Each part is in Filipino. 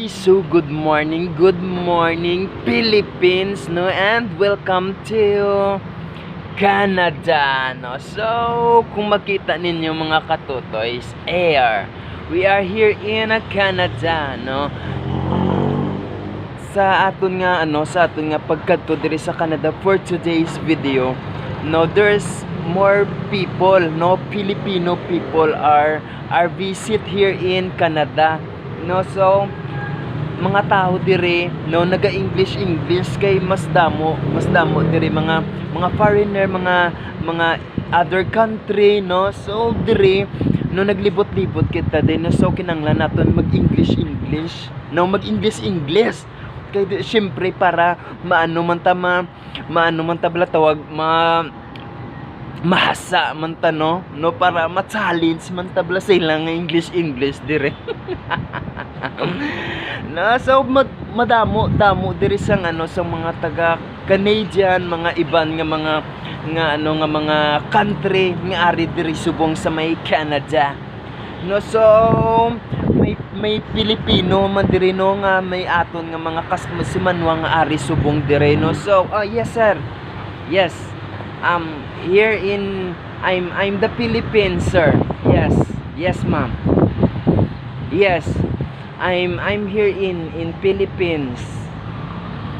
Okay, so good morning Philippines, no, and welcome to Canada, no. So, kung makita ninyo mga katutoys, we are here in Canada, no. Sa aton nga pagkadto diri sa Canada for today's video, no, there's more people, no, Filipino people are visit here in Canada, no. So mga tao dire, no, naga-English kay mas damo dire mga foreigner, mga other country, no. So dire, no, naglibot-libot kita din, no. So kinanglan naton mag-English, no, mag-English kay syempre para maano man ta bala tawag, mahasa man ta, no, para ma-challenge man ta bala sa ilang English dire. Na so madamo diri sang sa mga taga Canadian, mga iban nga mga country nga ari diri subong sa may Canada, no. So may Pilipino man diri, no, nga may aton nga mga kasmasimanwa nga ari subong diri, no. So yes sir, yes, here in I'm the Philippines, sir. Yes ma'am, yes, I'm here in Philippines.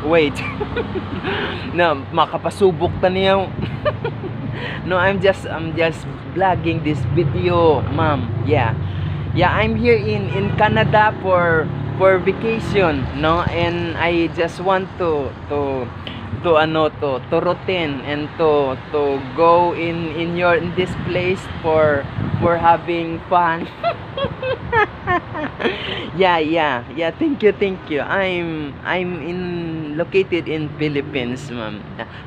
Wait. No, makapasubok ta niya. No, I'm just vlogging this video, ma'am. Yeah, I'm here in Canada for vacation, no, and I just want to routine and to go in this place for having fun. yeah, thank you. I'm located in Philippines, ma'am.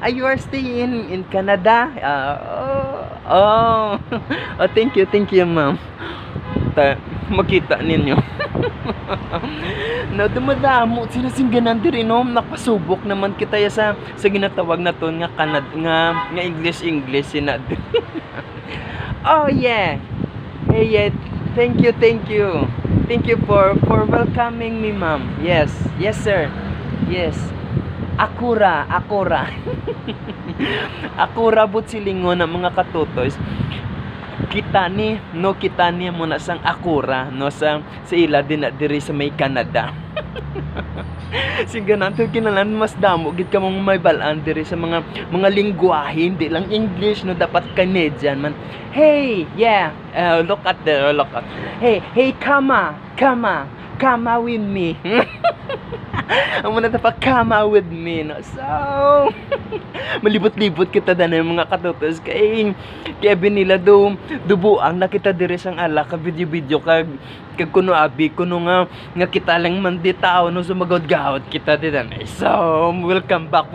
You are staying in Canada? Oh, thank you, ma'am. Makita ninyo. No, dumadamo sila singganan diri, no. Nakasubok naman kita sa ginatawag naton nga nga English sina. Oh yeah. Hey, yeah. Thank you for welcoming me, ma'am. Yes sir. Yes. Akura. Akura but silingon ng mga katutoys. Kita ni mo na sang Akura, no, sa ila din na diri sa may Canada. Sige natin kinalan mas damo gid ka mong may balaan diri sa mga lingwahe, hindi lang English, no, dapat Canadian man. Hey, yeah, look at. Hey, come with me. Amo na dapat come with me, no. So malibot-libot kita danay mga katutos kay nila dubuang nakita diri sang ala ka video kag kuno abi kuno nga kita lang man di tao, no, sumagod-gahot kita ditan. So welcome back.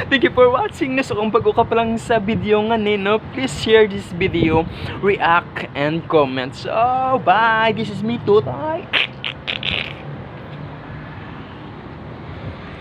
Thank you for watching. So kung bago ka pa lang sa video nga ni, no, please share this video, react and comment. So bye, this is me Tutay.